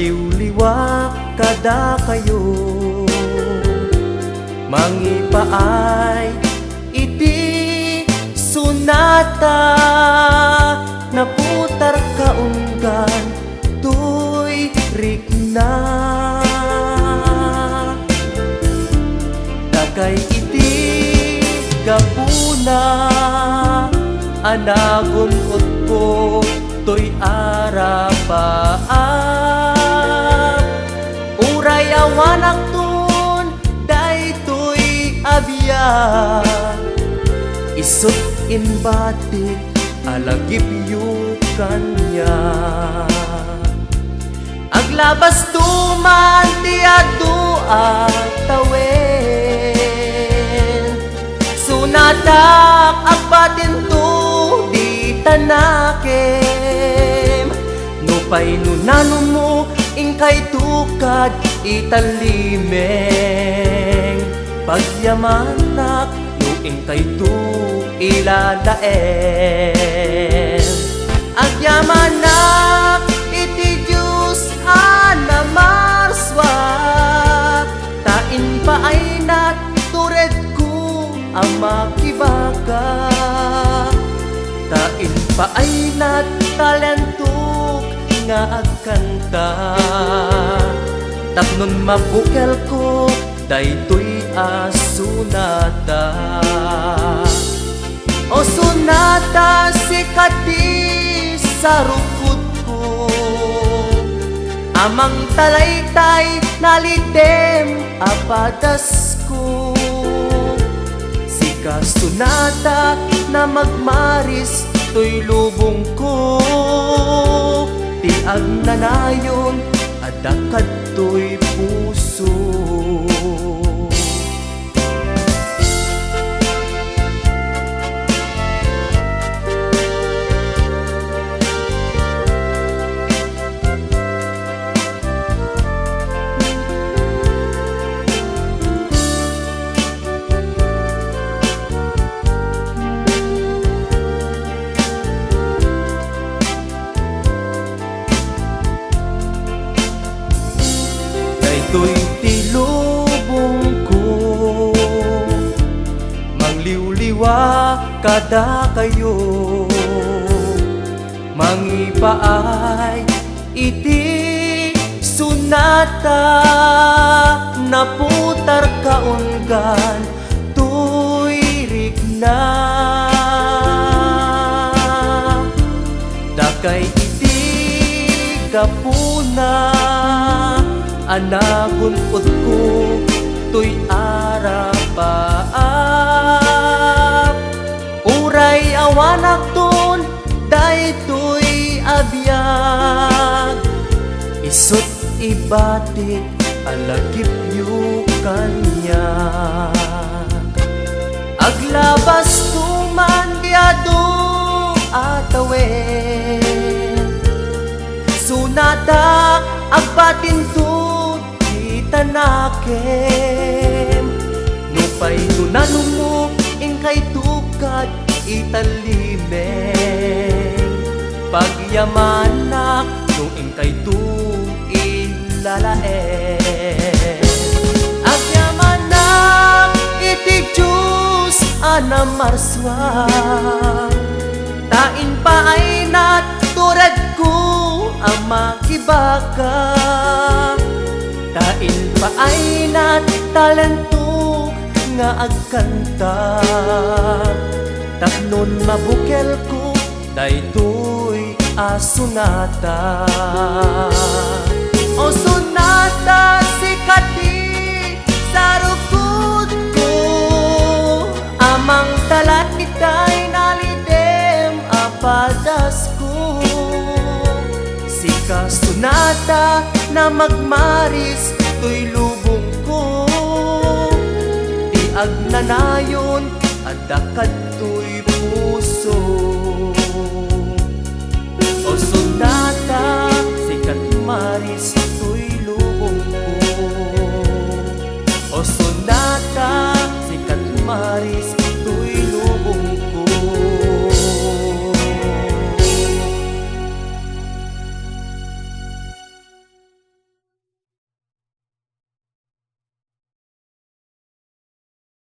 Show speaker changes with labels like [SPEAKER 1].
[SPEAKER 1] Mangliwliwa kada kayo, mangipaay iti sunata, naputar kaunggan tuy rikna. Dagay iti gapuna, anagon ko tuy arapaan. Uray awanak tun daytoy abiyag, isut in batik alagip yu kanya. Aglabas tuman ti adu at tawen, sunatak agbatin tu di tanakem. Nupay nunanong mo ingkay tukad italimeng, pagyamanak no ingkay tu iladaen. Agyamanak iti Diyos anamarswa, tain pa ay natured ko ang makibaga. Tain pa ay natalentuk nga agkanta, tapnon mabukel ko daytoy asunata. O sunata sikati sa rukod ko, amang talaytay nalidem apadas ko. Sika sunata na magmaris to'y lubong ko, ti agnanayon adakad to'y puso. Daytoy ti lubong ko, mangliwliwa kada kayo, mangipaay iti sunata, naputar kaunggan tuy rikna. Dakay iti gapuna, anagon ko tuy arapaan. Uray awanak tun daytoy abiyag, isut ibatik alagip yu kanya. Aglabas tuman diadu atawen, sunatak agbatin tu tanakem. Nupay nunanong mo ingkay tukad italimeng, pagyamanak no ingkay tu ilalaen. Agyamanak iti Diyos anamarswa, tain pa ay natured ko ang makibaga. Tain pa ay natalentuk nga agkanta, tapnon mabukel ko daytoy asunata. O sunata sikati sa rukod ko, amang talaytay nalidem apadas ko. Sika sunata na magmaris tuy lubong ko, ti agnanayon adakad tuy puso. O sunata sikat maris tuy lubong ko, o sunata sikat maris